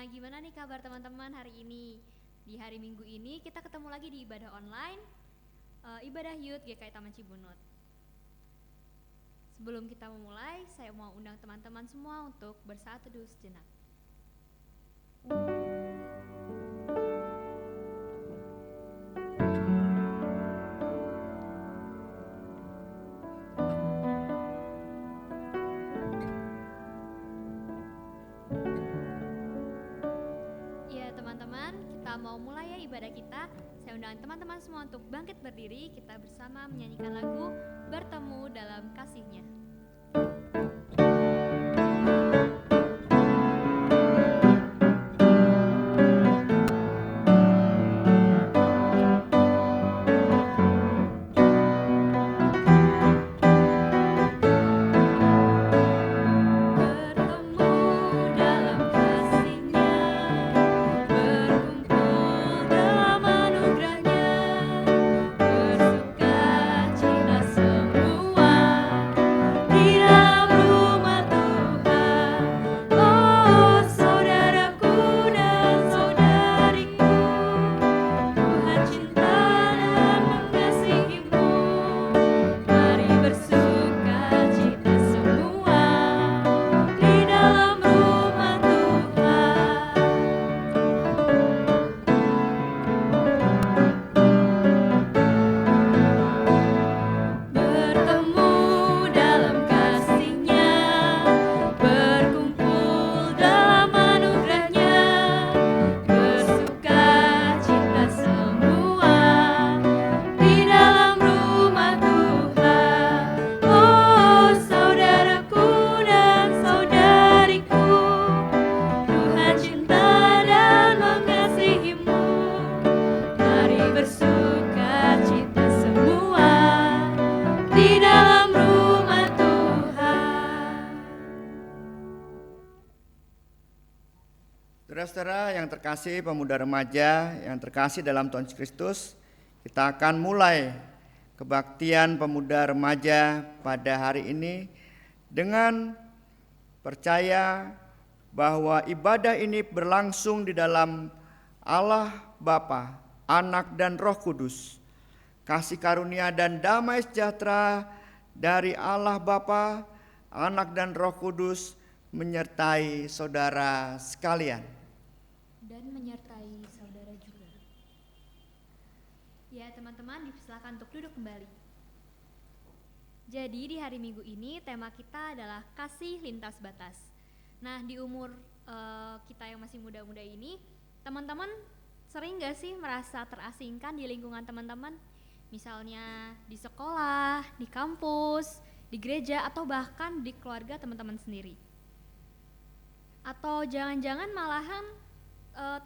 Gimana nih kabar teman-teman hari ini? Di hari Minggu ini kita ketemu lagi di ibadah online, ibadah Youth GKI Taman Cibunut. Sebelum kita memulai, saya mau undang teman-teman semua untuk bersaat teduh sejenak. Ya teman-teman, kita mau mulai ya ibadah kita. Saya undang teman-teman semua untuk bangkit berdiri. Kita bersama menyanyikan lagu Bertemu Dalam Kasih-Nya. Saudara-saudara yang terkasih, pemuda remaja yang terkasih dalam Tuhan Yesus Kristus, kita akan mulai kebaktian pemuda remaja pada hari ini dengan percaya bahwa ibadah ini berlangsung di dalam Allah Bapa, Anak dan Roh Kudus. Kasih karunia dan damai sejahtera dari Allah Bapa, Anak dan Roh Kudus menyertai saudara sekalian. Dan menyertai saudara juga. Ya teman-teman, dipersilakan untuk duduk kembali. Jadi di hari Minggu ini tema kita adalah kasih lintas batas. Nah di umur kita yang masih muda-muda ini, teman-teman sering gak sih merasa terasingkan di lingkungan teman-teman? Misalnya di sekolah, di kampus, di gereja, atau bahkan di keluarga teman-teman sendiri. Atau jangan-jangan malahan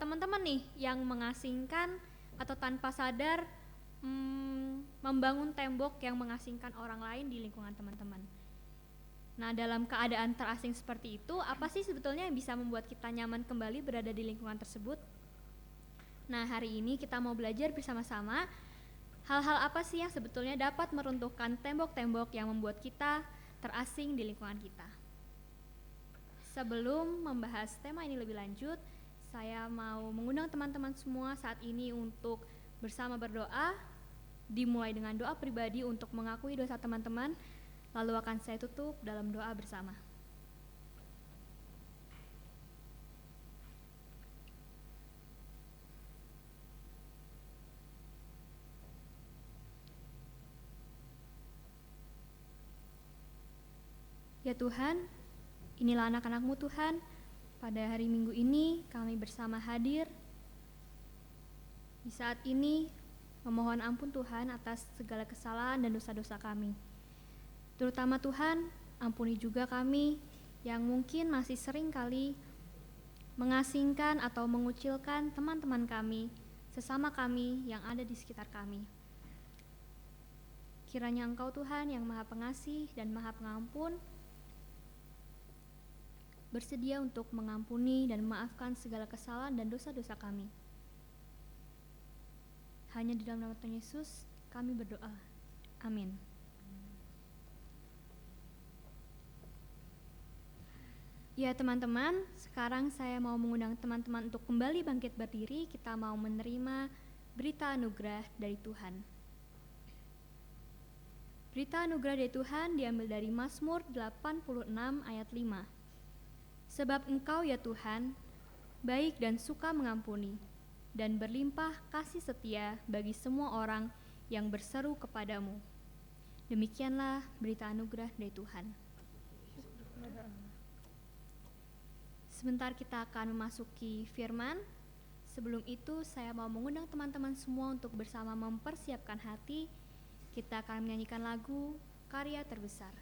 teman-teman nih yang mengasingkan atau tanpa sadar membangun tembok yang mengasingkan orang lain di lingkungan teman-teman. Nah dalam keadaan terasing seperti itu, apa sih sebetulnya yang bisa membuat kita nyaman kembali berada di lingkungan tersebut? Nah hari ini kita mau belajar bersama-sama hal-hal apa sih yang sebetulnya dapat meruntuhkan tembok-tembok yang membuat kita terasing di lingkungan kita. Sebelum membahas tema ini lebih lanjut, saya mau mengundang teman-teman semua saat ini untuk bersama berdoa, dimulai dengan doa pribadi untuk mengakui dosa teman-teman, lalu akan saya tutup dalam doa bersama. Ya Tuhan, inilah anak-anak-Mu Tuhan. Pada hari Minggu ini kami bersama hadir. Di saat ini memohon ampun Tuhan atas segala kesalahan dan dosa-dosa kami. Terutama Tuhan, ampuni juga kami yang mungkin masih sering kali mengasingkan atau mengucilkan teman-teman kami, sesama kami yang ada di sekitar kami. Kiranya Engkau Tuhan yang Maha Pengasih dan Maha Pengampun bersedia untuk mengampuni dan memaafkan segala kesalahan dan dosa-dosa kami. Hanya di dalam nama Tuhan Yesus kami berdoa. Amin. Ya teman-teman, sekarang saya mau mengundang teman-teman untuk kembali bangkit berdiri. Kita mau menerima berita anugerah dari Tuhan. Berita anugerah dari Tuhan diambil dari Mazmur 86 ayat 5. Sebab Engkau ya Tuhan, baik dan suka mengampuni, dan berlimpah kasih setia bagi semua orang yang berseru kepadamu. Demikianlah berita anugerah dari Tuhan. Sebentar kita akan memasuki firman. Sebelum itu saya mau mengundang teman-teman semua untuk bersama mempersiapkan hati. Kita akan menyanyikan lagu Karya Terbesar.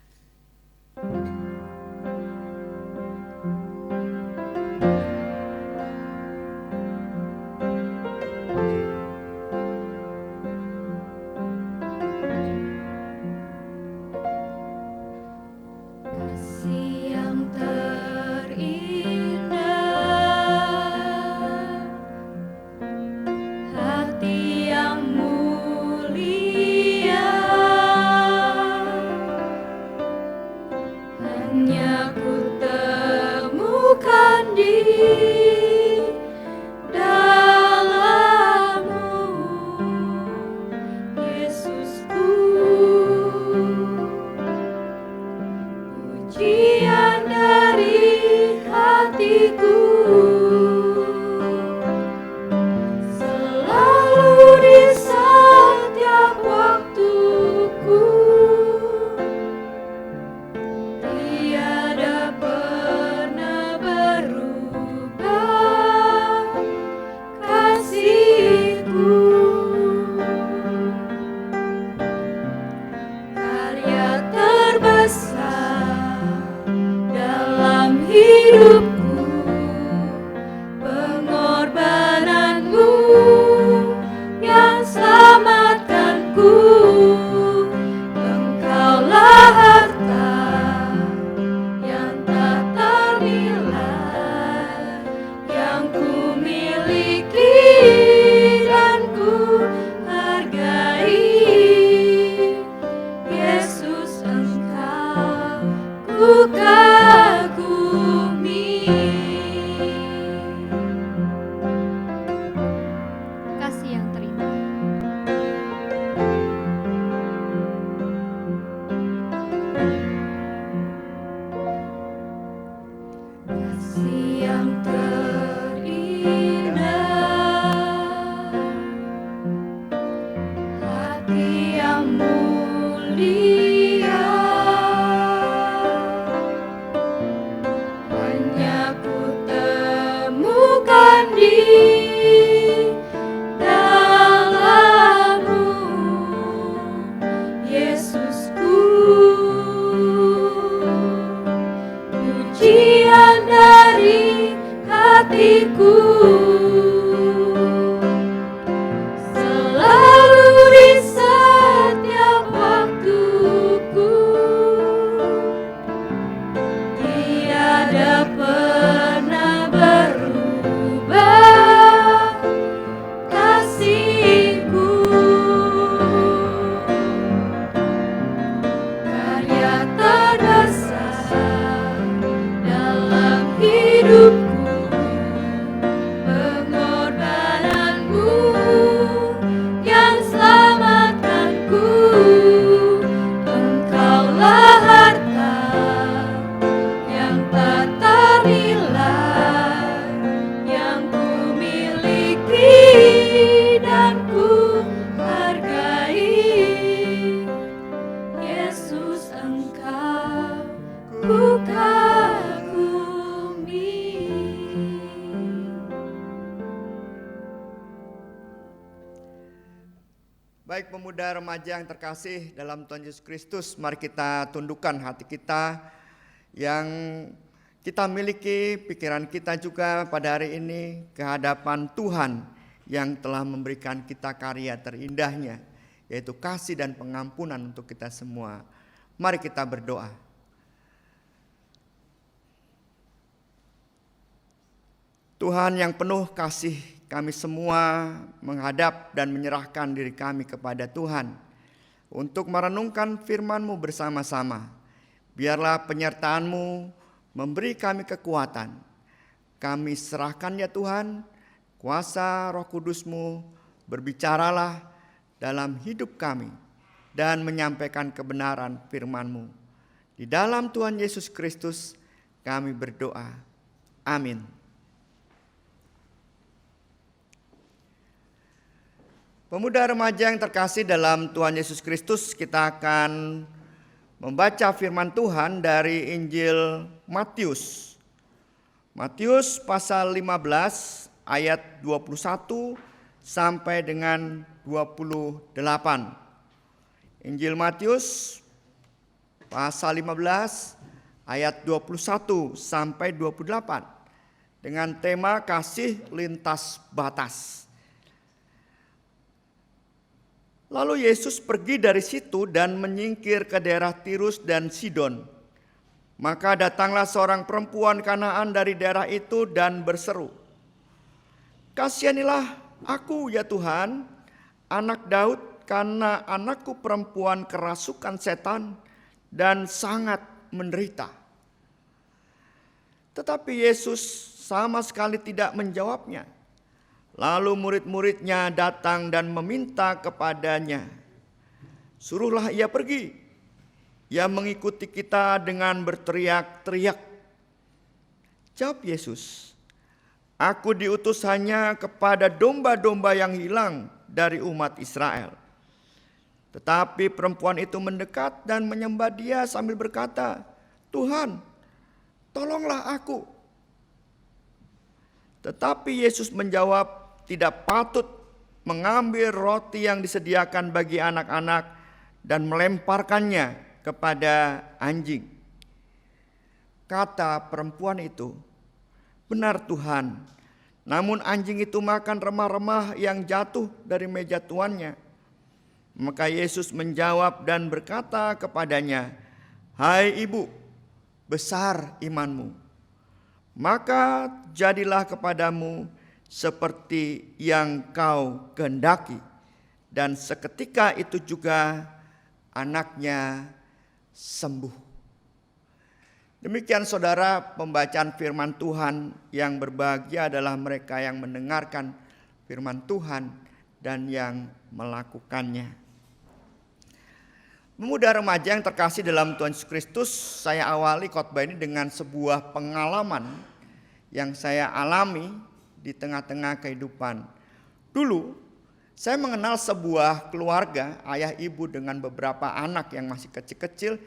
Baik pemuda remaja yang terkasih dalam Tuhan Yesus Kristus, mari kita tundukkan hati kita yang kita miliki, pikiran kita juga pada hari ini ke hadapan Tuhan yang telah memberikan kita karya terindahnya, yaitu kasih dan pengampunan untuk kita semua. Mari kita berdoa. Tuhan yang penuh kasih, kami semua menghadap dan menyerahkan diri kami kepada Tuhan untuk merenungkan firman-Mu bersama-sama. Biarlah penyertaan-Mu memberi kami kekuatan. Kami serahkan ya Tuhan, kuasa Roh Kudus-Mu, berbicaralah dalam hidup kami dan menyampaikan kebenaran firman-Mu. Di dalam Tuhan Yesus Kristus kami berdoa. Amin. Pemuda remaja yang terkasih dalam Tuhan Yesus Kristus, kita akan membaca firman Tuhan dari Injil Matius. Matius pasal 15 ayat 21 sampai dengan 28. Injil Matius pasal 15 ayat 21 sampai 28 dengan tema kasih lintas batas. Lalu Yesus pergi dari situ dan menyingkir ke daerah Tirus dan Sidon. Maka datanglah seorang perempuan Kanaan dari daerah itu dan berseru, "Kasihanilah aku ya Tuhan, anak Daud, karena anakku perempuan kerasukan setan dan sangat menderita." Tetapi Yesus sama sekali tidak menjawabnya. Lalu murid-muridnya datang dan meminta kepadanya, "Suruhlah ia pergi." Ia mengikuti kita dengan berteriak-teriak. Jawab Yesus, "Aku diutus hanya kepada domba-domba yang hilang dari umat Israel." Tetapi perempuan itu mendekat dan menyembah Dia sambil berkata, "Tuhan, tolonglah aku." Tetapi Yesus menjawab, "Tidak patut mengambil roti yang disediakan bagi anak-anak dan melemparkannya kepada anjing." Kata perempuan itu, "Benar Tuhan, namun anjing itu makan remah-remah yang jatuh dari meja tuannya." Maka Yesus menjawab dan berkata kepadanya, "Hai ibu, besar imanmu. Maka jadilah kepadamu seperti yang kau kehendaki." Dan seketika itu juga anaknya sembuh. Demikian saudara pembacaan firman Tuhan. Yang berbahagia adalah mereka yang mendengarkan firman Tuhan dan yang melakukannya. Pemuda remaja yang terkasih dalam Tuhan Yesus Kristus, saya awali khotbah ini dengan sebuah pengalaman yang saya alami di tengah-tengah kehidupan. Dulu saya mengenal sebuah keluarga, ayah ibu dengan beberapa anak yang masih kecil-kecil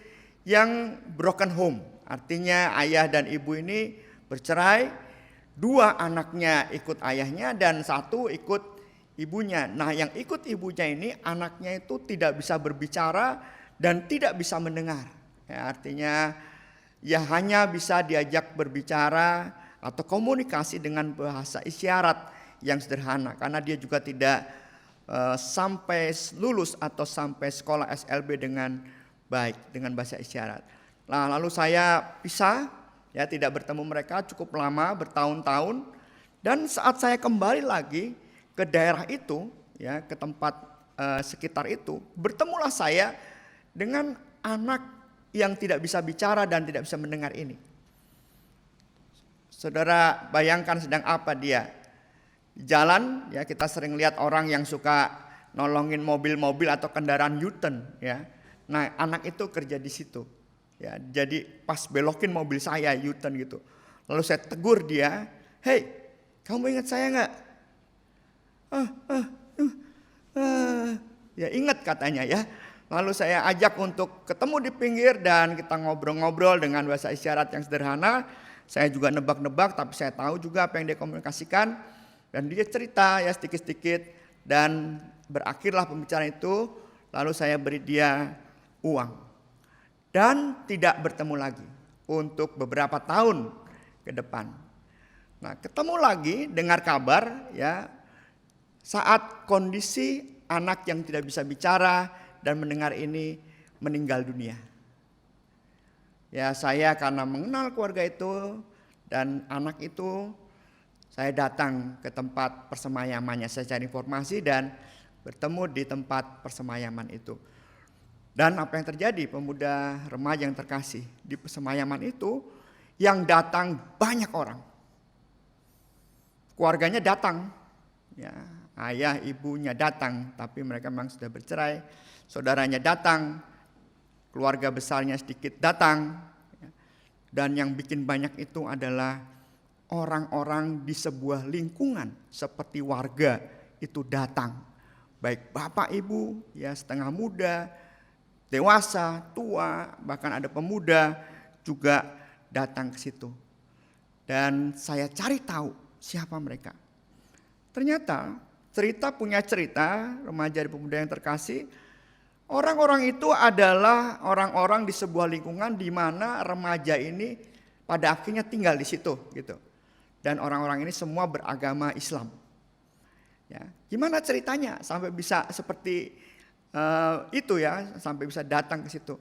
yang broken home. Artinya ayah dan ibu ini bercerai, 2 anaknya ikut ayahnya dan 1 ikut ibunya. Nah, yang ikut ibunya ini anaknya itu tidak bisa berbicara dan tidak bisa mendengar. Ya, artinya ya hanya bisa diajak berbicara atau komunikasi dengan bahasa isyarat yang sederhana, karena dia juga tidak sampai lulus atau sampai sekolah SLB dengan baik dengan bahasa isyarat. Nah, lalu saya pisah, ya tidak bertemu mereka cukup lama, bertahun-tahun, dan saat saya kembali lagi ke daerah itu, ya ke tempat sekitar itu, bertemulah saya dengan anak yang tidak bisa bicara dan tidak bisa mendengar ini. Saudara bayangkan sedang apa dia? Jalan, ya kita sering lihat orang yang suka nolongin mobil-mobil atau kendaraan U-turn, ya. Nah, anak itu kerja di situ. Ya, jadi pas belokin mobil saya U-turn gitu. Lalu saya tegur dia, "Hei, kamu ingat saya enggak?" Ya ingat katanya ya. Lalu saya ajak untuk ketemu di pinggir dan kita ngobrol-ngobrol dengan bahasa isyarat yang sederhana. Saya juga nebak-nebak, tapi saya tahu juga apa yang dia komunikasikan. Dan dia cerita ya sedikit-sedikit, dan berakhirlah pembicaraan itu. Lalu saya beri dia uang. Dan tidak bertemu lagi untuk beberapa tahun ke depan. Nah, ketemu lagi, dengar kabar ya saat kondisi anak yang tidak bisa bicara dan mendengar ini meninggal dunia. Ya, saya karena mengenal keluarga itu dan anak itu, saya datang ke tempat persemayamannya. Saya cari informasi dan bertemu di tempat persemayaman itu. Dan apa yang terjadi, pemuda remaja yang terkasih, di persemayaman itu yang datang banyak orang. Keluarganya datang, ya, ayah ibunya datang, tapi mereka memang sudah bercerai. Saudaranya datang, keluarga besarnya sedikit datang, dan yang bikin banyak itu adalah orang-orang di sebuah lingkungan seperti warga itu datang. Baik bapak ibu, ya setengah muda, dewasa, tua, bahkan ada pemuda juga datang ke situ. Dan saya cari tahu siapa mereka. Ternyata cerita punya cerita, remaja dan pemuda yang terkasih. Orang-orang itu adalah orang-orang di sebuah lingkungan di mana remaja ini pada akhirnya tinggal di situ gitu. Dan orang-orang ini semua beragama Islam. Ya, gimana ceritanya sampai bisa seperti itu ya, sampai bisa datang ke situ.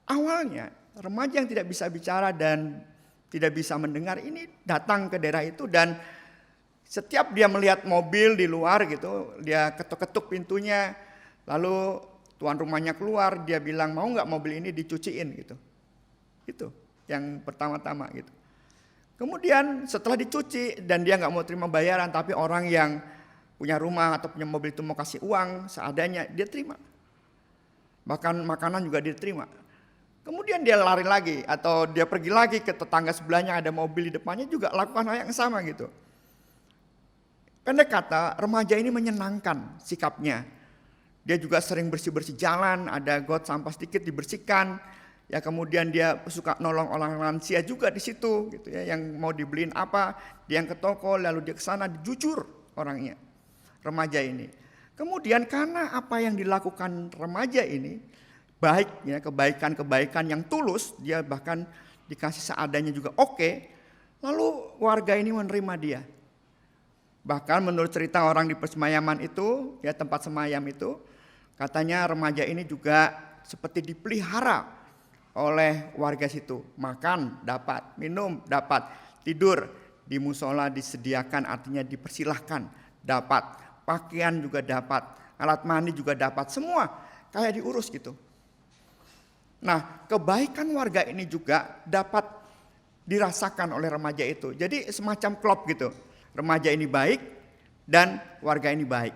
Awalnya remaja yang tidak bisa bicara dan tidak bisa mendengar ini datang ke daerah itu, dan setiap dia melihat mobil di luar gitu, dia ketuk-ketuk pintunya, lalu tuan rumahnya keluar, dia bilang mau nggak mobil ini dicuciin gitu. Itu yang pertama-tama gitu. Kemudian setelah dicuci dan dia nggak mau terima bayaran, tapi orang yang punya rumah atau punya mobil itu mau kasih uang seadanya, dia terima. Bahkan makanan juga dia terima. Kemudian dia lari lagi atau dia pergi lagi ke tetangga sebelahnya, ada mobil di depannya, juga lakukan hal yang sama gitu. Pendek kata, remaja ini menyenangkan sikapnya. Dia juga sering bersih-bersih jalan, ada got sampah sedikit dibersihkan. Ya kemudian dia suka nolong orang lansia juga di situ gitu ya, yang mau dibeliin apa, dia yang ke toko lalu dia ke sana, jujur orangnya. Remaja ini. Kemudian karena apa yang dilakukan remaja ini baik ya, kebaikan-kebaikan yang tulus, dia bahkan dikasih seadanya juga oke. Lalu warga ini menerima dia. Bahkan menurut cerita orang di persemayaman itu, ya tempat semayam itu, katanya remaja ini juga seperti dipelihara oleh warga situ. Makan dapat, minum dapat, tidur di musola disediakan, artinya dipersilahkan, dapat, pakaian juga dapat, alat mandi juga dapat, semua kayak diurus gitu. Nah, kebaikan warga ini juga dapat dirasakan oleh remaja itu. Jadi semacam klop gitu. Remaja ini baik dan warga ini baik.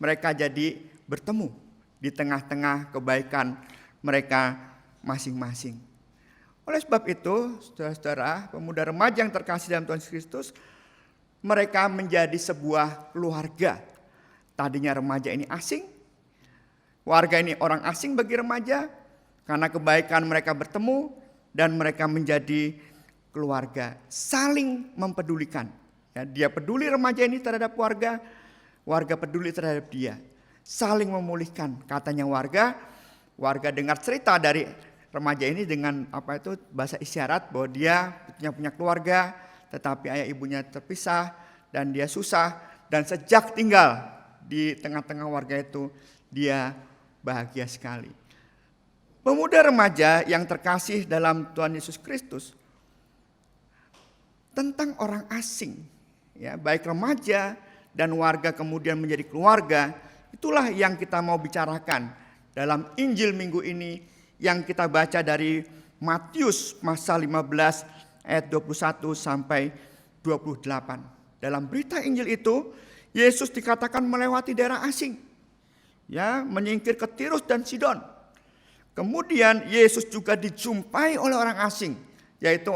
Mereka jadi bertemu di tengah-tengah kebaikan mereka masing-masing. Oleh sebab itu, saudara-saudara, pemuda remaja yang terkasih dalam Tuhan Yesus Kristus, mereka menjadi sebuah keluarga. Tadinya remaja ini asing, warga ini orang asing bagi remaja, karena kebaikan mereka bertemu dan mereka menjadi keluarga, saling mempedulikan. Ya, dia peduli remaja ini terhadap warga, warga peduli terhadap dia. Saling memulihkan, katanya warga dengar cerita dari remaja ini dengan bahasa isyarat bahwa dia punya keluarga, tetapi ayah ibunya terpisah dan dia susah, dan sejak tinggal di tengah-tengah warga itu dia bahagia sekali. Pemuda remaja yang terkasih dalam Tuhan Yesus Kristus, tentang orang asing, ya, baik remaja dan warga kemudian menjadi keluarga, itulah yang kita mau bicarakan dalam Injil minggu ini yang kita baca dari Matius pasal 15 ayat 21 sampai 28. Dalam berita Injil itu, Yesus dikatakan melewati daerah asing, ya, menyingkir ke Tirus dan Sidon. Kemudian Yesus juga dijumpai oleh orang asing, yaitu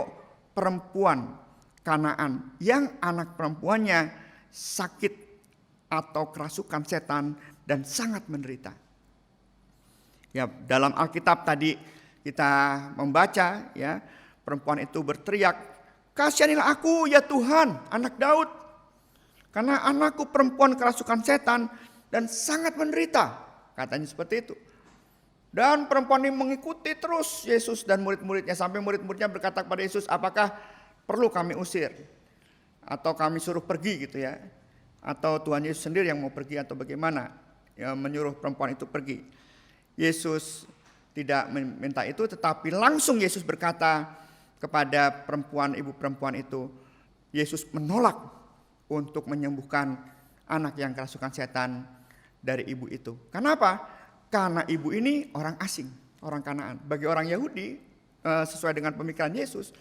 perempuan Kanaan yang anak perempuannya sakit atau kerasukan setan dan sangat menderita. Ya, dalam Alkitab tadi kita membaca, ya, perempuan itu berteriak, "Kasihanilah aku ya Tuhan, anak Daud, karena anakku perempuan kerasukan setan dan sangat menderita." Katanya seperti itu. Dan perempuan ini mengikuti terus Yesus dan murid-muridnya, sampai murid-muridnya berkata kepada Yesus, "Apakah perlu kami usir atau kami suruh pergi gitu ya? Atau Tuhan Yesus sendiri yang mau pergi atau bagaimana?" Ya, menyuruh perempuan itu pergi. Yesus tidak meminta itu, tetapi langsung Yesus berkata kepada ibu perempuan itu, Yesus menolak untuk menyembuhkan anak yang kerasukan setan dari ibu itu. Kenapa? Karena ibu ini orang asing, orang Kanaan. Bagi orang Yahudi, sesuai dengan pemikiran Yesus,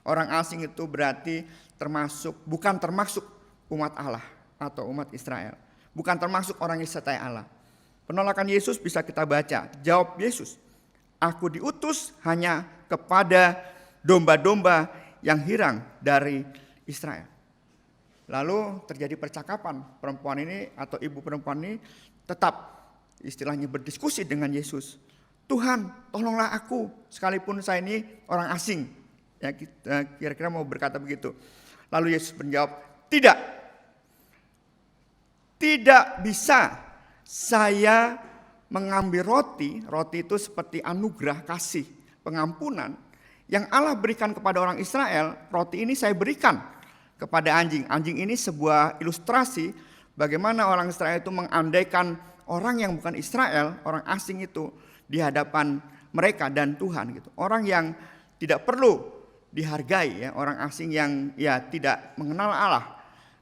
Orang asing itu berarti bukan termasuk umat Allah atau umat Israel. Bukan termasuk orang yang disertai Allah. Penolakan Yesus bisa kita baca. Jawab Yesus, "Aku diutus hanya kepada domba-domba yang hilang dari Israel." Lalu terjadi percakapan. Perempuan ini atau ibu perempuan ini tetap istilahnya berdiskusi dengan Yesus. "Tuhan, tolonglah aku sekalipun saya ini orang asing." Ya, kira-kira mau berkata begitu. Lalu Yesus menjawab, "Tidak. Tidak bisa saya mengambil roti itu seperti anugerah kasih, pengampunan yang Allah berikan kepada orang Israel. Roti ini saya berikan kepada anjing." Anjing ini sebuah ilustrasi bagaimana orang Israel itu mengandaikan orang yang bukan Israel, orang asing itu di hadapan mereka dan Tuhan gitu. Orang yang tidak perlu dihargai, ya, orang asing yang ya tidak mengenal Allah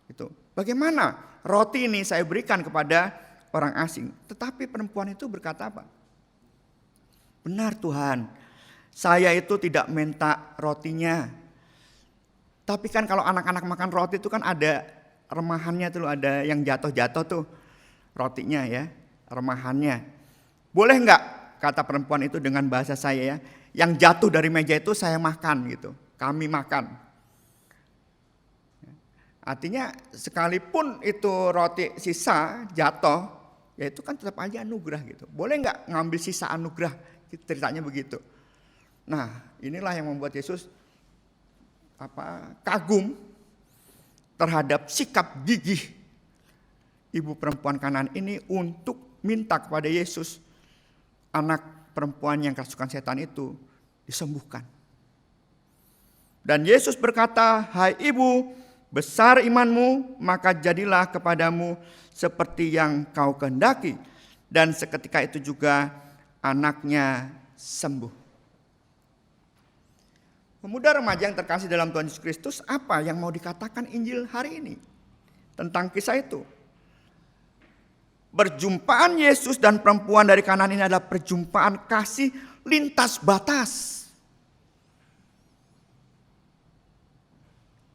gitu. Bagaimana roti ini saya berikan kepada orang asing? Tetapi perempuan itu berkata apa? "Benar Tuhan, saya itu tidak minta rotinya. Tapi kan kalau anak-anak makan roti itu kan ada remahannya tuh, ada yang jatuh-jatuh tuh rotinya ya, remahannya. Boleh enggak," kata perempuan itu dengan bahasa saya ya, "yang jatuh dari meja itu saya makan gitu, kami makan." Artinya sekalipun itu roti sisa jatuh, ya itu kan tetap aja anugerah gitu. Boleh enggak ngambil sisa anugerah, ceritanya begitu. Nah, inilah yang membuat Yesus kagum terhadap sikap gigih ibu perempuan Kanaan ini untuk minta kepada Yesus anak perempuan yang kerasukan setan itu disembuhkan. Dan Yesus berkata, "Hai ibu, besar imanmu, maka jadilah kepadamu seperti yang kau kehendaki." Dan seketika itu juga anaknya sembuh. Pemuda remaja yang terkasih dalam Tuhan Yesus Kristus, apa yang mau dikatakan Injil hari ini tentang kisah itu? Perjumpaan Yesus dan perempuan dari Kanaan ini adalah perjumpaan kasih lintas batas.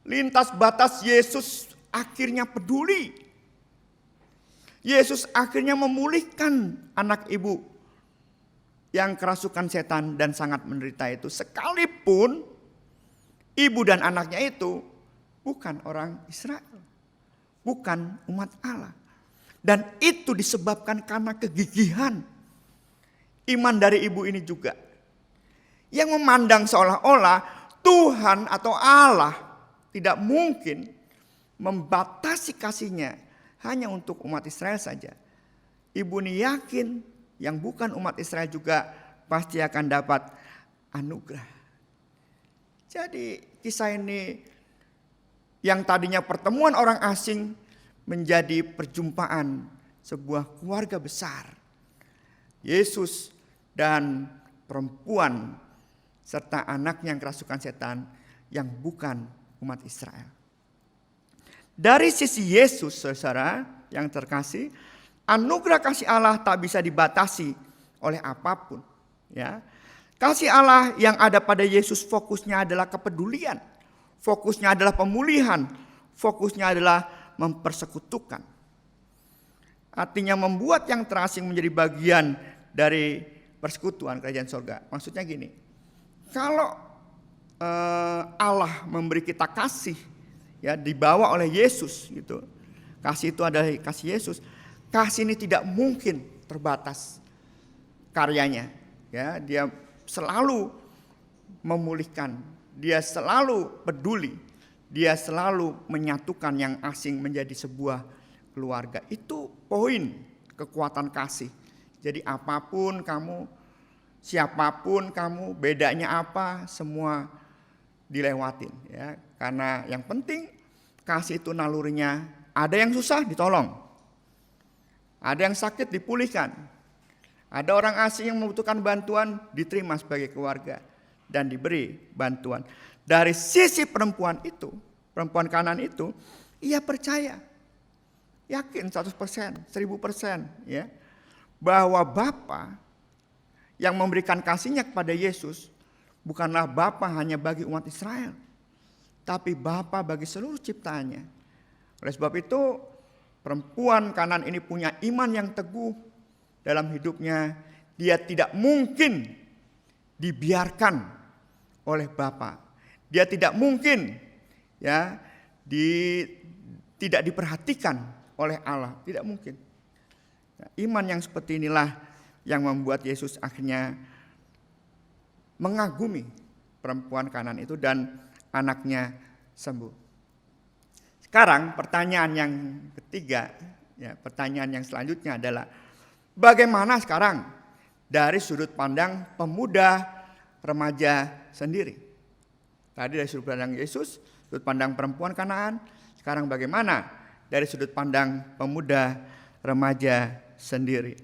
Lintas batas Yesus akhirnya peduli. Yesus akhirnya memulihkan anak ibu yang kerasukan setan dan sangat menderita itu. Sekalipun ibu dan anaknya itu bukan orang Israel, bukan umat Allah. Dan itu disebabkan karena kegigihan iman dari ibu ini juga. Yang memandang seolah-olah Tuhan atau Allah tidak mungkin membatasi kasihnya hanya untuk umat Israel saja. Ibu ini yakin yang bukan umat Israel juga pasti akan dapat anugerah. Jadi kisah ini yang tadinya pertemuan orang asing menjadi perjumpaan sebuah keluarga besar. Yesus dan perempuan serta anaknya yang kerasukan setan yang bukan umat Israel. Dari sisi Yesus, saudara yang terkasih, anugerah kasih Allah tak bisa dibatasi oleh apapun. Ya, kasih Allah yang ada pada Yesus fokusnya adalah kepedulian, fokusnya adalah pemulihan, fokusnya adalah mempersekutukan. Artinya membuat yang terasing menjadi bagian dari persekutuan kerajaan surga. Maksudnya gini, kalau Allah memberi kita kasih, ya dibawa oleh Yesus gitu. Kasih itu adalah kasih Yesus. Kasih ini tidak mungkin terbatas karyanya. Ya, dia selalu memulihkan, dia selalu peduli, dia selalu menyatukan yang asing menjadi sebuah keluarga. Itu poin kekuatan kasih. Jadi apapun kamu, siapapun kamu, bedanya apa, semua dilewatin ya. Karena yang penting kasih itu nalurinya, ada yang susah ditolong. Ada yang sakit dipulihkan. Ada orang asing yang membutuhkan bantuan diterima sebagai keluarga dan diberi bantuan. Dari sisi perempuan itu, perempuan Kanaan itu, ia percaya, yakin 100%, 1000% ya, bahwa Bapa yang memberikan kasihnya kepada Yesus bukanlah Bapa hanya bagi umat Israel, tapi Bapa bagi seluruh ciptaannya. Oleh sebab itu, perempuan Kanaan ini punya iman yang teguh dalam hidupnya. Dia tidak mungkin dibiarkan oleh Bapa. Dia tidak mungkin tidak diperhatikan oleh Allah, tidak mungkin. Nah, iman yang seperti inilah yang membuat Yesus akhirnya mengagumi perempuan Kanaan itu dan anaknya sembuh. Sekarang pertanyaan yang ketiga, pertanyaan yang selanjutnya adalah bagaimana sekarang dari sudut pandang pemuda remaja sendiri? Tadi dari sudut pandang Yesus, sudut pandang perempuan Kanaan, sekarang bagaimana dari sudut pandang pemuda remaja sendiri?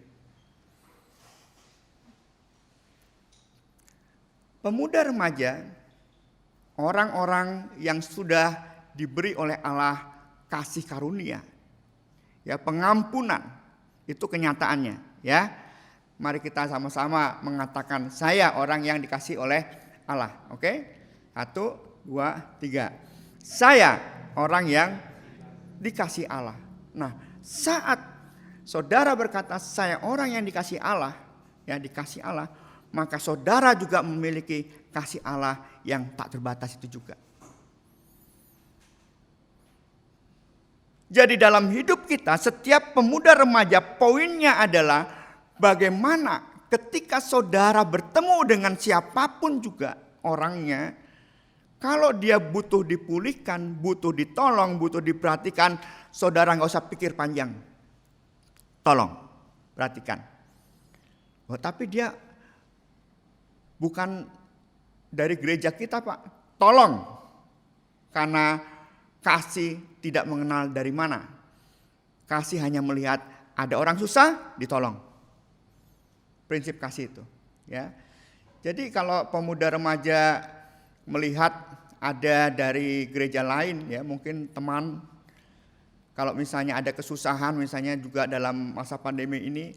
Pemuda remaja, orang-orang yang sudah diberi oleh Allah kasih karunia, pengampunan, itu kenyataannya. Mari kita sama-sama mengatakan, saya orang yang dikasih oleh Allah. Oke? 1, 2, 3. Saya orang yang dikasih Allah. Nah, saat saudara berkata saya orang yang dikasih Allah, dikasih Allah, maka saudara juga memiliki kasih Allah yang tak terbatas itu juga. Jadi dalam hidup kita, setiap pemuda remaja, poinnya adalah bagaimana ketika saudara bertemu dengan siapapun juga orangnya, kalau dia butuh dipulihkan, butuh ditolong, butuh diperhatikan, saudara nggak usah pikir panjang. Tolong, perhatikan. Tapi dia bukan dari gereja kita, Pak. Tolong. Karena kasih tidak mengenal dari mana. Kasih hanya melihat ada orang susah, ditolong. Prinsip kasih itu. Jadi kalau pemuda remaja melihat ada dari gereja lain, mungkin teman, kalau misalnya ada kesusahan, misalnya juga dalam masa pandemi ini,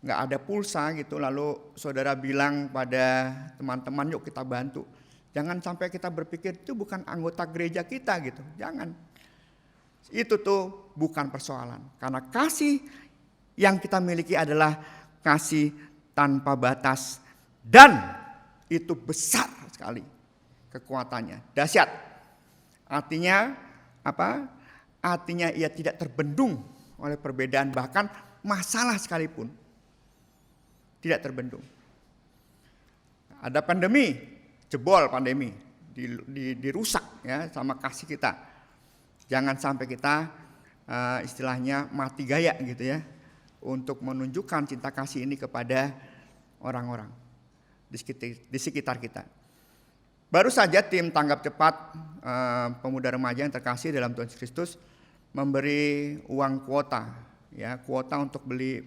nggak ada pulsa gitu, lalu saudara bilang pada teman-teman, yuk kita bantu. Jangan sampai kita berpikir itu bukan anggota gereja kita gitu, jangan. Itu tuh bukan persoalan, karena kasih yang kita miliki adalah kasih tanpa batas dan itu besar sekali kekuatannya, dahsyat. Artinya apa? Artinya ia tidak terbendung oleh perbedaan, bahkan masalah sekalipun tidak terbendung. Ada pandemi, jebol pandemi, dirusak sama kasih kita. Jangan sampai kita istilahnya mati gaya gitu untuk menunjukkan cinta kasih ini kepada orang-orang di sekitar kita. Baru saja tim tanggap cepat pemuda remaja yang terkasih dalam Tuhan Yesus Kristus memberi uang kuota, kuota untuk beli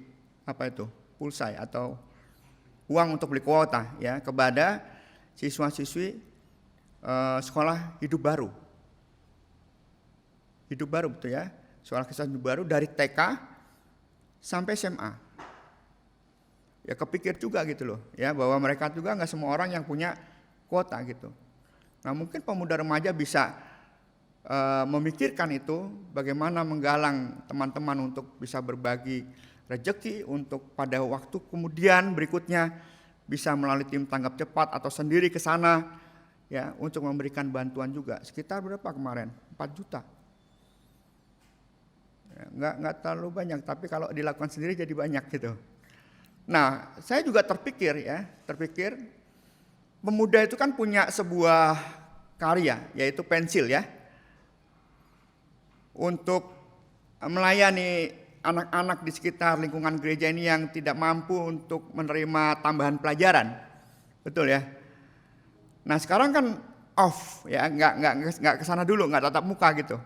pulsa atau uang untuk beli kuota kepada siswa-siswi sekolah hidup baru. Hidup baru betul sekolah hidup baru dari TK sampai SMA. Kepikir juga gitu loh bahwa mereka juga nggak semua orang yang punya kuota gitu. Nah mungkin pemuda remaja bisa memikirkan itu, bagaimana menggalang teman-teman untuk bisa berbagi rezeki untuk pada waktu kemudian berikutnya bisa melalui tim tanggap cepat atau sendiri ke sana untuk memberikan bantuan juga. Sekitar berapa kemarin? 4 juta. Nggak terlalu banyak, tapi kalau dilakukan sendiri jadi banyak gitu. Nah, saya juga terpikir pemuda itu kan punya sebuah karya, yaitu pensil untuk melayani anak-anak di sekitar lingkungan gereja ini yang tidak mampu untuk menerima tambahan pelajaran, betul ya. Nah sekarang kan off nggak kesana dulu, nggak tatap muka gitu,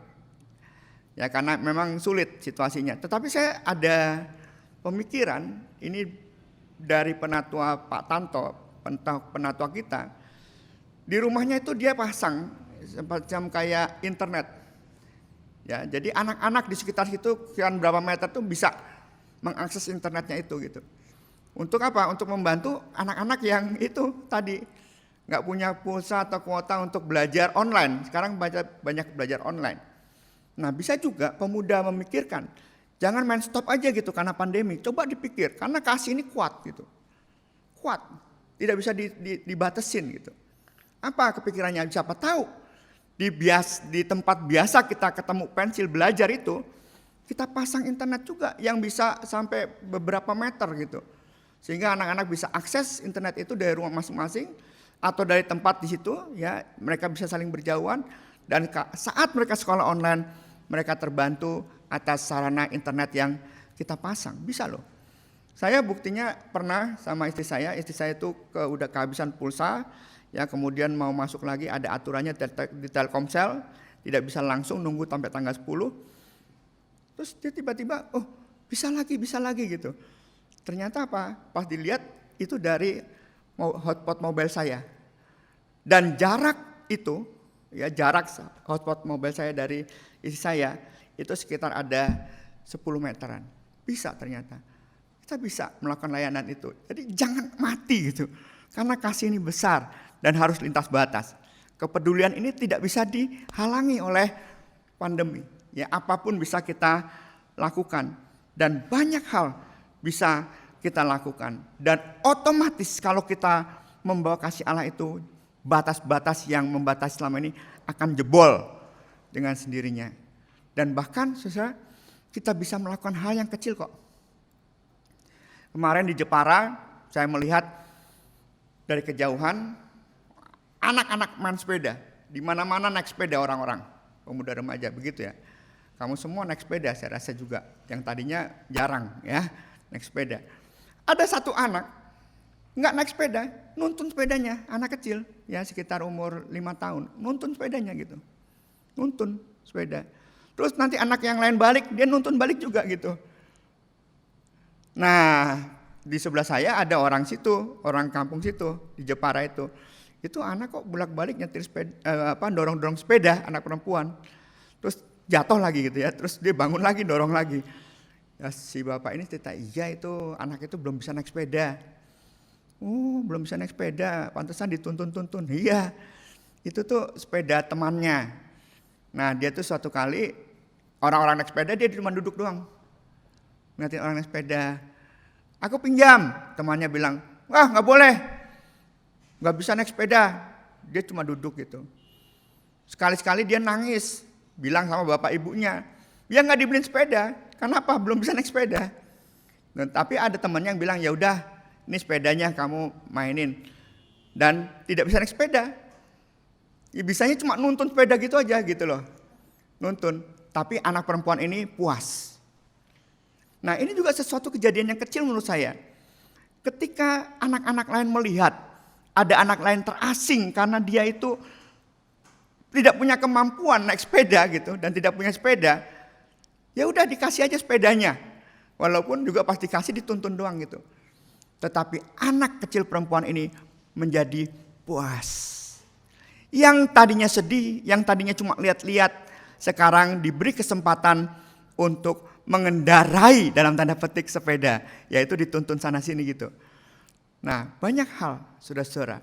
karena memang sulit situasinya. Tetapi saya ada pemikiran ini dari penatua Pak Tanto, penatua kita, di rumahnya itu dia pasang semacam kayak internet. Jadi anak-anak di sekitar situ sekian berapa meter tuh bisa mengakses internetnya itu gitu. Untuk apa? Untuk membantu anak-anak yang itu tadi nggak punya pulsa atau kuota untuk belajar online. Sekarang banyak belajar online. Nah, bisa juga pemuda memikirkan, jangan main stop aja gitu karena pandemi. Coba dipikir, karena kasih ini kuat gitu. Kuat, tidak bisa dibatasin gitu. Apa kepikirannya? Siapa tahu di tempat biasa kita ketemu pensil belajar itu, kita pasang internet juga yang bisa sampai beberapa meter gitu. Sehingga anak-anak bisa akses internet itu dari rumah masing-masing atau dari tempat di situ, ya mereka bisa saling berjauhan, dan saat mereka sekolah online mereka terbantu atas sarana internet yang kita pasang. Bisa loh. Saya buktinya pernah sama istri saya itu udah kehabisan pulsa, ya kemudian mau masuk lagi ada aturannya di Telkomsel, tidak bisa langsung nunggu sampai tanggal 10. Terus dia tiba-tiba, oh bisa lagi gitu. Ternyata apa? Pas dilihat itu dari hotspot mobile saya. Dan jarak itu, ya jarak hotspot mobile saya dari istri saya itu sekitar ada 10 meteran. Bisa ternyata. Kita bisa melakukan layanan itu. Jadi jangan mati gitu. Karena kasih ini besar dan harus lintas batas. Kepedulian ini tidak bisa dihalangi oleh pandemi. Ya, apapun bisa kita lakukan dan banyak hal bisa kita lakukan. Dan otomatis kalau kita membawa kasih Allah itu, batas-batas yang membatasi selama ini akan jebol dengan sendirinya. Dan bahkan saudara, kita bisa melakukan hal yang kecil kok. Kemarin di Jepara, saya melihat dari kejauhan anak-anak main sepeda. Di mana-mana naik sepeda orang-orang, pemuda remaja begitu ya. Kamu semua naik sepeda, saya rasa juga. Yang tadinya jarang ya naik sepeda. Ada satu anak nggak naik sepeda, nuntun sepedanya, anak kecil ya sekitar umur 5 tahun, nuntun sepedanya gitu. Nuntun sepeda. Terus nanti anak yang lain balik, dia nuntun balik juga gitu. Nah, di sebelah saya ada orang situ, orang kampung situ di Jepara itu. Itu anak kok bolak-balik nyetir sepeda, dorong-dorong sepeda, anak perempuan. Terus jatuh lagi gitu ya, terus dia bangun lagi, dorong lagi. Ya, si bapak ini cerita, iya itu anak itu belum bisa naik sepeda. Oh, belum bisa naik sepeda, pantesan dituntun-tuntun. Iya, itu tuh sepeda temannya. Nah, dia tuh suatu kali orang-orang naik sepeda, dia cuma duduk doang. Ngeliatin orang naik sepeda. Aku pinjam, temannya bilang, wah nggak boleh, nggak bisa naik sepeda. Dia cuma duduk gitu. Sekali-sekali dia nangis, bilang sama bapak ibunya, dia nggak dibeliin sepeda, kenapa? Belum bisa naik sepeda. Dan, tapi ada temannya yang bilang, ya udah, ini sepedanya kamu mainin, dan tidak bisa naik sepeda. Ya bisanya cuma nuntun sepeda gitu aja gitu loh, nuntun. Tapi anak perempuan ini puas. Nah, ini juga sesuatu kejadian yang kecil menurut saya. Ketika anak-anak lain melihat ada anak lain terasing karena dia itu tidak punya kemampuan naik sepeda gitu dan tidak punya sepeda, ya udah dikasih aja sepedanya. Walaupun juga pas dikasih dituntun doang gitu. Tetapi anak kecil perempuan ini menjadi puas. Yang tadinya sedih, yang tadinya cuma lihat-lihat, sekarang diberi kesempatan untuk mengendarai dalam tanda petik sepeda, yaitu dituntun sana sini gitu. Nah, banyak hal saudara-saudara,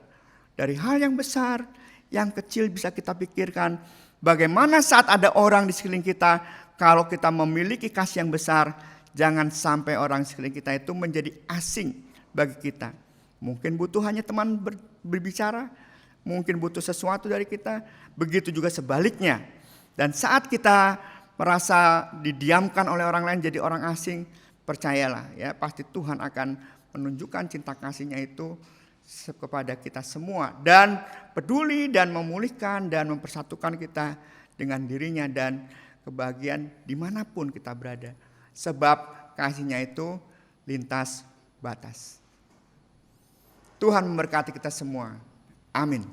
dari hal yang besar, yang kecil bisa kita pikirkan. Bagaimana saat ada orang di sekeliling kita, kalau kita memiliki kasih yang besar, jangan sampai orang di sekeliling kita itu menjadi asing bagi kita. Mungkin butuh hanya teman berbicara, mungkin butuh sesuatu dari kita, begitu juga sebaliknya. Dan saat kita merasa didiamkan oleh orang lain jadi orang asing, percayalah ya, pasti Tuhan akan menunjukkan cinta kasih-Nya itu kepada kita semua dan peduli dan memulihkan dan mempersatukan kita dengan dirinya dan kebahagiaan dimanapun kita berada. Sebab kasih-Nya itu lintas batas. Tuhan memberkati kita semua. Amin.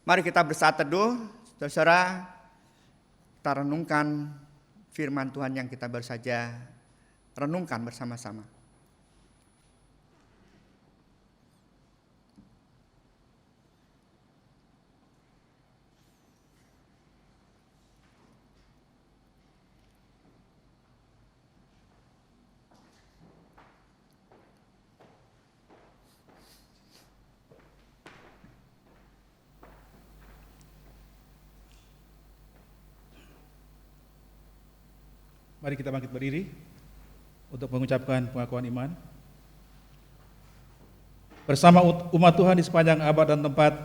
Mari kita bersatu teduh, saudara, kita renungkan firman Tuhan yang kita baru saja renungkan bersama-sama. Mari kita bangkit berdiri untuk mengucapkan pengakuan iman. Bersama umat Tuhan di sepanjang abad dan tempat,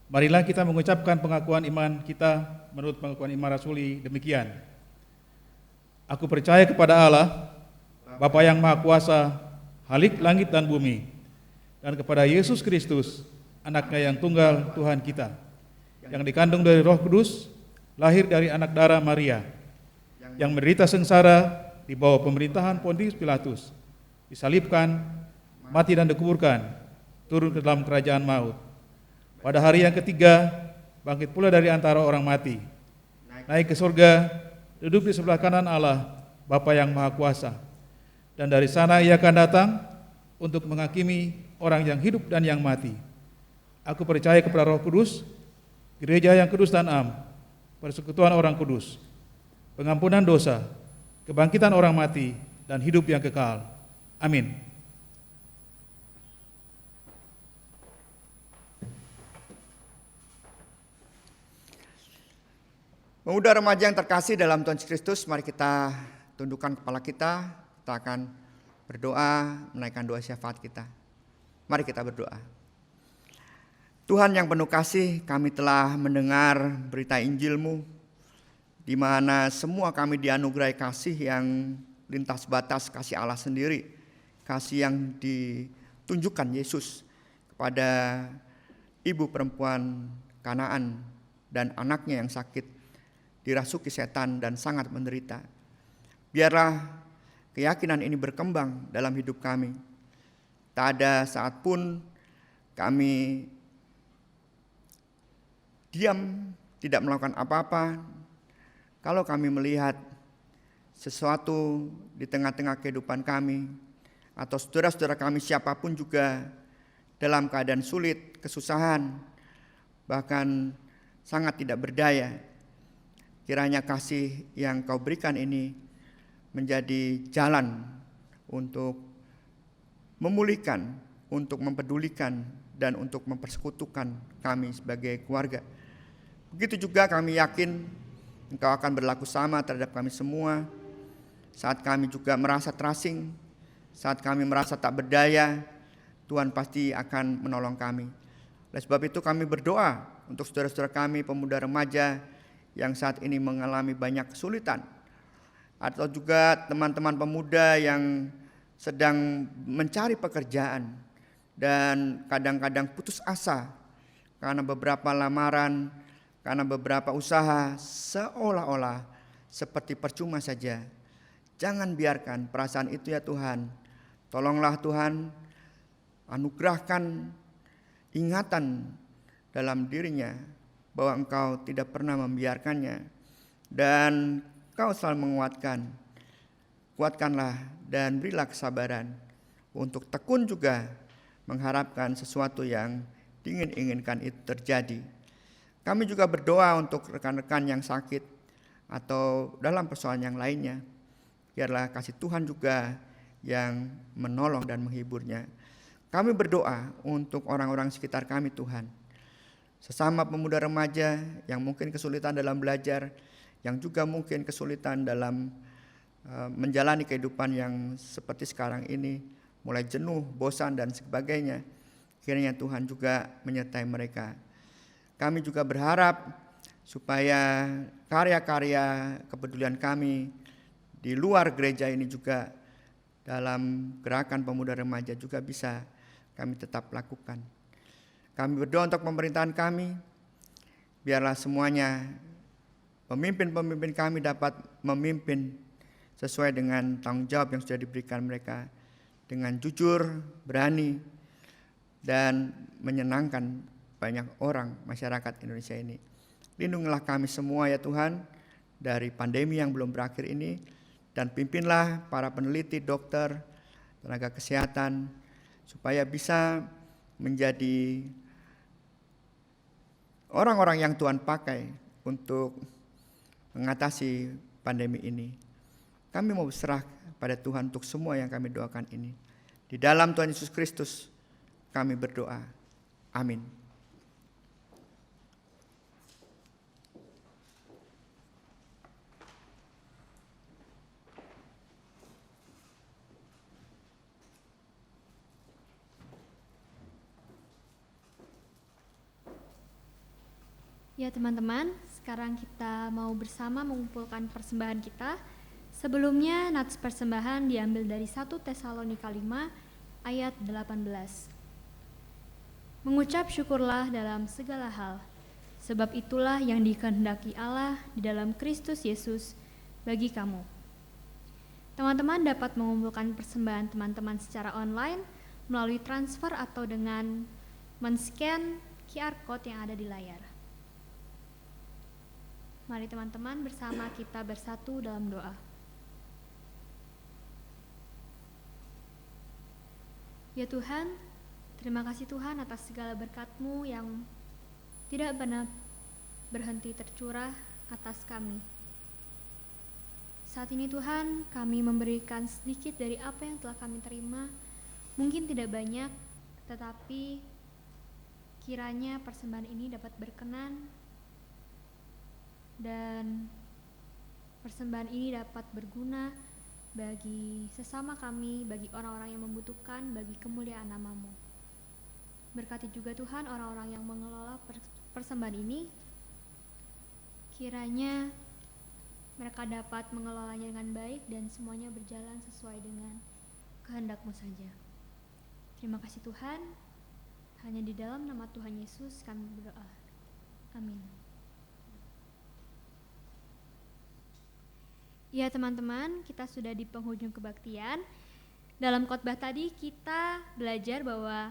marilah kita mengucapkan pengakuan iman kita menurut pengakuan iman rasuli demikian. Aku percaya kepada Allah, Bapa yang Maha Kuasa, Khalik langit dan bumi, dan kepada Yesus Kristus, Anaknya yang tunggal Tuhan kita, yang dikandung dari Roh Kudus, lahir dari anak darah Maria, yang menderita sengsara di bawah pemerintahan Pontius Pilatus, disalibkan, mati dan dikuburkan, turun ke dalam kerajaan maut. Pada hari yang ketiga, bangkit pula dari antara orang mati, naik ke surga, duduk di sebelah kanan Allah, Bapa yang Maha Kuasa. Dan dari sana ia akan datang untuk menghakimi orang yang hidup dan yang mati. Aku percaya kepada Roh Kudus, gereja yang kudus dan am, persekutuan orang kudus, pengampunan dosa, kebangkitan orang mati, dan hidup yang kekal. Amin. Pemuda remaja yang terkasih dalam Tuhan Yesus Kristus, mari kita tundukkan kepala kita. Kita akan berdoa, menaikkan doa syafaat kita. Mari kita berdoa. Tuhan yang penuh kasih, kami telah mendengar berita Injil-Mu, di mana semua kami dianugerahi kasih yang lintas batas, kasih Allah sendiri, kasih yang ditunjukkan Yesus kepada ibu perempuan Kanaan dan anaknya yang sakit, dirasuki setan dan sangat menderita. Biarlah keyakinan ini berkembang dalam hidup kami. Tak ada saat pun kami diam, tidak melakukan apa-apa. Kalau kami melihat sesuatu di tengah-tengah kehidupan kami, atau saudara-saudara kami siapapun juga dalam keadaan sulit, kesusahan, bahkan sangat tidak berdaya, kiranya kasih yang Kau berikan ini menjadi jalan untuk memulihkan, untuk mempedulikan, dan untuk mempersekutukan kami sebagai keluarga. Begitu juga kami yakin Engkau akan berlaku sama terhadap kami semua saat kami juga merasa terasing, saat kami merasa tak berdaya. Tuhan pasti akan menolong kami. Oleh sebab itu kami berdoa untuk saudara-saudara kami pemuda remaja yang saat ini mengalami banyak kesulitan, atau juga teman-teman pemuda yang sedang mencari pekerjaan dan kadang-kadang putus asa karena beberapa lamaran, karena beberapa usaha seolah-olah seperti percuma saja. Jangan biarkan perasaan itu ya Tuhan. Tolonglah Tuhan, anugerahkan ingatan dalam dirinya bahwa Engkau tidak pernah membiarkannya, dan Engkau selalu menguatkan. Kuatkanlah dan berilah kesabaran untuk tekun juga mengharapkan sesuatu yang diinginkan itu terjadi. Kami juga berdoa untuk rekan-rekan yang sakit atau dalam persoalan yang lainnya. Biarlah kasih Tuhan juga yang menolong dan menghiburnya. Kami berdoa untuk orang-orang sekitar kami Tuhan. Sesama pemuda remaja yang mungkin kesulitan dalam belajar, yang juga mungkin kesulitan dalam menjalani kehidupan yang seperti sekarang ini, mulai jenuh, bosan dan sebagainya. Kiranya Tuhan juga menyertai mereka. Kami juga berharap supaya karya-karya kepedulian kami di luar gereja ini juga dalam gerakan pemuda remaja juga bisa kami tetap lakukan. Kami berdoa untuk pemerintahan kami, biarlah semuanya pemimpin-pemimpin kami dapat memimpin sesuai dengan tanggung jawab yang sudah diberikan mereka, dengan jujur, berani, dan menyenangkan banyak orang masyarakat Indonesia ini. Lindungilah kami semua ya Tuhan dari pandemi yang belum berakhir ini, dan pimpinlah para peneliti, dokter, tenaga kesehatan supaya bisa menjadi orang-orang yang Tuhan pakai untuk mengatasi pandemi ini. Kami mau berserah pada Tuhan untuk semua yang kami doakan ini. Di dalam Tuhan Yesus Kristus kami berdoa. Amin. Ya teman-teman, sekarang kita mau bersama mengumpulkan persembahan kita. Sebelumnya nats persembahan diambil dari 1 Tesalonika 5 ayat 18. Mengucap syukurlah dalam segala hal, sebab itulah yang dikehendaki Allah di dalam Kristus Yesus bagi kamu. Teman-teman dapat mengumpulkan persembahan teman-teman secara online melalui transfer atau dengan men-scan QR Code yang ada di layar. Mari teman-teman bersama kita bersatu dalam doa. Ya Tuhan, terima kasih Tuhan atas segala berkat-Mu yang tidak pernah berhenti tercurah atas kami. Saat ini Tuhan, kami memberikan sedikit dari apa yang telah kami terima. Mungkin tidak banyak, tetapi kiranya persembahan ini dapat berkenan dan persembahan ini dapat berguna bagi sesama kami, bagi orang-orang yang membutuhkan, bagi kemuliaan nama-Mu. Berkati juga Tuhan orang-orang yang mengelola persembahan ini, kiranya mereka dapat mengelolanya dengan baik dan semuanya berjalan sesuai dengan kehendak-Mu saja. Terima kasih Tuhan, hanya di dalam nama Tuhan Yesus kami berdoa. Amin. Ya teman-teman, kita sudah di penghujung kebaktian. Dalam khotbah tadi kita belajar bahwa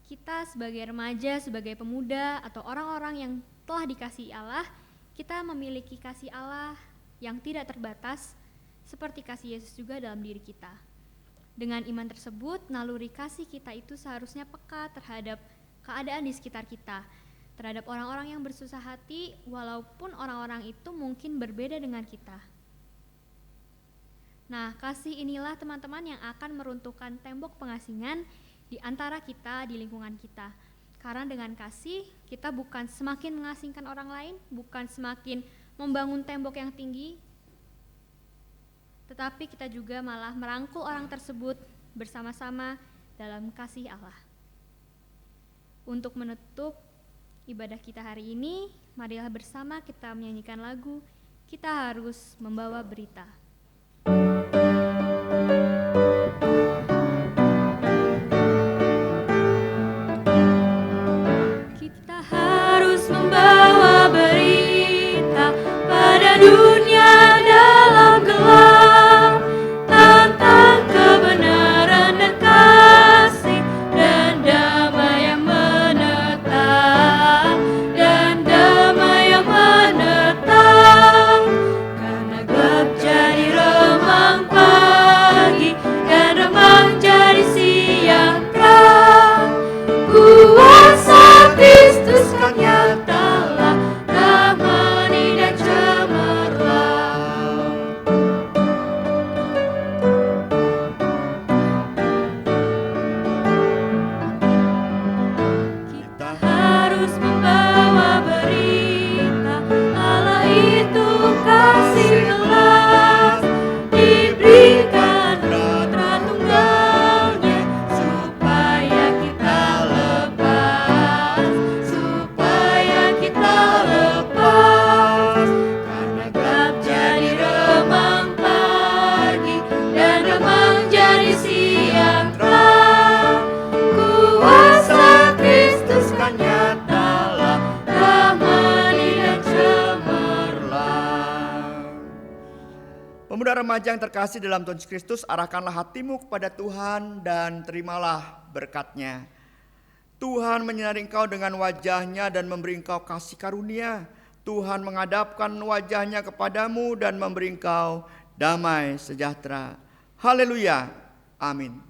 kita sebagai remaja, sebagai pemuda atau orang-orang yang telah dikasihi Allah, kita memiliki kasih Allah yang tidak terbatas seperti kasih Yesus juga dalam diri kita. Dengan iman tersebut, naluri kasih kita itu seharusnya peka terhadap keadaan di sekitar kita, terhadap orang-orang yang bersusah hati walaupun orang-orang itu mungkin berbeda dengan kita. Nah, kasih inilah teman-teman yang akan meruntuhkan tembok pengasingan di antara kita, di lingkungan kita. Karena dengan kasih, kita bukan semakin mengasingkan orang lain, bukan semakin membangun tembok yang tinggi, tetapi kita juga malah merangkul orang tersebut bersama-sama dalam kasih Allah. Untuk menutup ibadah kita hari ini, marilah bersama kita menyanyikan lagu Kita Harus Membawa Berita. Kita harus membawa berita pada dunia dalam gelap tentang kebenaran dan kasih dan damai yang menetap, karena gelap jadi remang pagi dan remang jadi siang terang. Kuasa Kristus kan nyatalah, ramani dan cemerlang. Kita harus membawa berita, Allah itu kasih kelas, diberikan putra tunggalnya supaya kita lepas, karena gelap jadi remang pagi dan remang jadi siang terang. Kuasa Kristus kan nyatalah, ramani dan cemerlang. Pemuda remaja yang terkasih dalam Tuhan Yesus Kristus, arahkanlah hatimu kepada Tuhan dan terimalah berkat-Nya. Tuhan menyinari engkau dengan wajah-Nya dan memberi engkau kasih karunia. Tuhan menghadapkan wajah-Nya kepadamu dan memberi engkau damai sejahtera. Haleluya. Amin.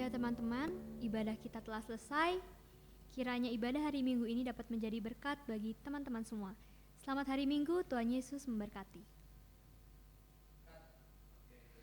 Ya teman-teman, ibadah kita telah selesai. Kiranya ibadah hari Minggu ini dapat menjadi berkat bagi teman-teman semua. Selamat hari Minggu, Tuhan Yesus memberkati.